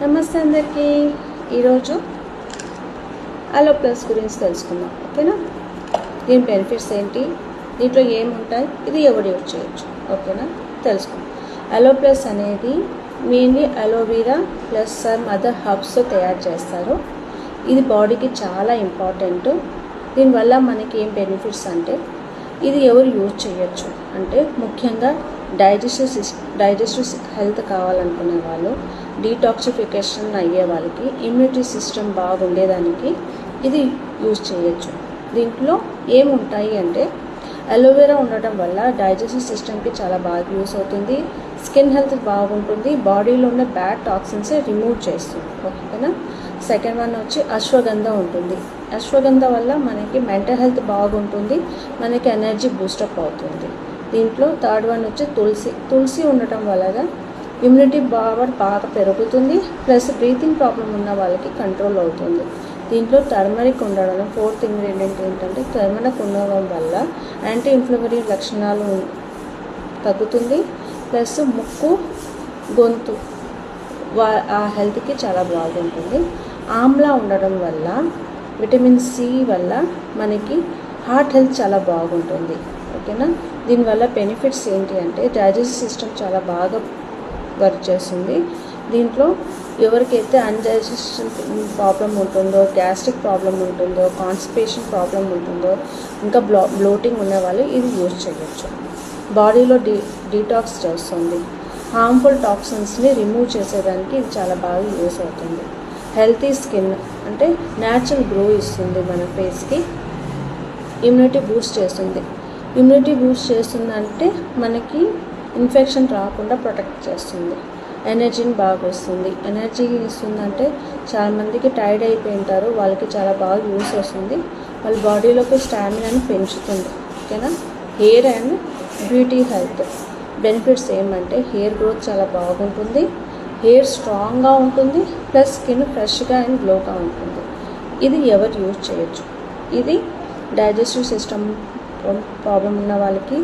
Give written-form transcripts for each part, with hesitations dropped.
నమస్తే అందరికీ. ఈరోజు అలో ప్లస్ గురించి తెలుసుకుందాం. ఓకేనా? దీని బెనిఫిట్స్ ఏంటి, దీంట్లో ఏముంటాయి, ఇది ఎవరు యూజ్ చేయొచ్చు, ఓకేనా? తెలుసుకుందాం. అలో ప్లస్ అనేది mainly aloe vera plus some other హర్బ్స్తో తయారు చేస్తారు. ఇది బాడీకి చాలా ఇంపార్టెంట్. దీనివల్ల మనకి ఏం బెనిఫిట్స్ అంటే, ఇది ఎవరు యూజ్ చేయొచ్చు అంటే ముఖ్యంగా డైజెస్టివ్ హెల్త్ కావాలనుకునే వాళ్ళు, డీటాక్సిఫికేషన్ అయ్యే వాళ్ళకి, ఇమ్యూనిటీ సిస్టమ్ బాగుండేదానికి ఇది యూజ్ చేయొచ్చు. దీంట్లో ఏముంటాయి అంటే, అలోవెరా ఉండటం వల్ల డైజెస్టివ్ సిస్టమ్కి చాలా బాగా యూస్ అవుతుంది, స్కిన్ హెల్త్ బాగుంటుంది, బాడీలో ఉన్న బ్యాడ్ టాక్సిన్స్ రిమూవ్ చేస్తుంది. ఓకేనా? సెకండ్ వన్ వచ్చి అశ్వగంధ ఉంటుంది. అశ్వగంధ వల్ల మనకి మెంటల్ హెల్త్ బాగుంటుంది, మనకి ఎనర్జీ బూస్టప్ అవుతుంది. దీంట్లో థర్డ్ వన్ వచ్చి తులసి ఉండటం వల్ల ఇమ్యూనిటీ పవర్ బాగా పెరుగుతుంది, ప్లస్ బ్రీతింగ్ ప్రాబ్లం ఉన్న వాళ్ళకి కంట్రోల్ అవుతుంది. దీంట్లో టర్మరిక్ ఉండడం, ఫోర్త్ ఇంగ్రీడియంట్ ఏంటంటే టర్మరిక్ ఉండడం వల్ల యాంటీ ఇన్ఫ్లమేటరీ లక్షణాలు తగ్గుతుంది, ప్లస్ ముక్కు గొంతు ఆ హెల్త్కి చాలా బాగుంటుంది. ఆమ్లా ఉండడం వల్ల విటమిన్ సి వల్ల మనకి హార్ట్ హెల్త్ చాలా బాగుంటుంది. ఓకేనా? దీనివల్ల బెనిఫిట్స్ ఏంటి అంటే, డైజెస్టివ్ సిస్టమ్ చాలా బాగా వర్క్ చేస్తుంది. దీంట్లో ఎవరికైతే అన్డైజెషన్ ప్రాబ్లం ఉంటుందో, గ్యాస్ట్రిక్ ప్రాబ్లం ఉంటుందో, కాన్స్టిపేషన్ ప్రాబ్లం ఉంటుందో, ఇంకా బ్లోటింగ్ ఉన్న వాళ్ళు ఇది యూజ్ చేయొచ్చు. బాడీలో డీటాక్స్ చేస్తుంది, హార్మ్ఫుల్ టాక్సిన్స్ని రిమూవ్ చేసేదానికి ఇది చాలా బాగా యూస్ అవుతుంది. హెల్తీ స్కిన్ అంటే న్యాచురల్ గ్లో ఇస్తుంది మన ఫేస్కి. ఇమ్యూనిటీ బూస్ట్ చేస్తుంది. ఇమ్యూనిటీ బూస్ట్ చేస్తుందంటే మనకి ఇన్ఫెక్షన్ రాకుండా ప్రొటెక్ట్ చేస్తుంది. ఎనర్జీని బాగా ఇస్తుంది. ఎనర్జీ ఇస్తుందంటే చాలామందికి టైర్డ్ అయిపోయి ఉంటారు, వాళ్ళకి చాలా బాగా యూస్ వస్తుంది. వాళ్ళ బాడీలోకి స్టామినాని పెంచుతుంది. ఓకేనా? Hair and beauty health benefits ఏమంటే, హెయిర్ గ్రోత్ చాలా బాగుంటుంది, హెయిర్ స్ట్రాంగ్గా ఉంటుంది, ప్లస్ స్కిన్ ఫ్రెష్గా అండ్ గ్లోగా ఉంటుంది. ఇది ఎవరు యూజ్ చేయొచ్చు? ఇది డైజెస్టివ్ సిస్టమ్ ప్రాబ్లం ఉన్న వాళ్ళకి,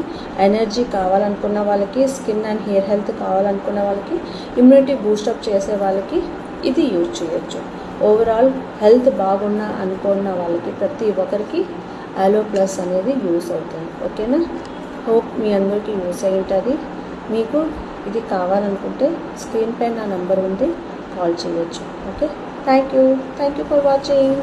ఎనర్జీ కావాలనుకున్న వాళ్ళకి, స్కిన్ అండ్ హెయిర్ హెల్త్ కావాలనుకున్న వాళ్ళకి, ఇమ్యూనిటీ బూస్టప్ చేసే వాళ్ళకి ఇది యూజ్ చేయొచ్చు. ఓవరాల్ హెల్త్ బాగున్నా అనుకున్న వాళ్ళకి ప్రతి ఒక్కరికి అలో ప్లస్ అనేది యూస్ అవుతుంది. ఓకేనా? హోప్ మీ అందరికీ యూస్ అయి ఉంటుంది. మీకు ఇది కావాలనుకుంటే స్క్రీన్ పైన నా నెంబర్ ఉంది, కాల్ చేయొచ్చు. Okay? Thank you for watching.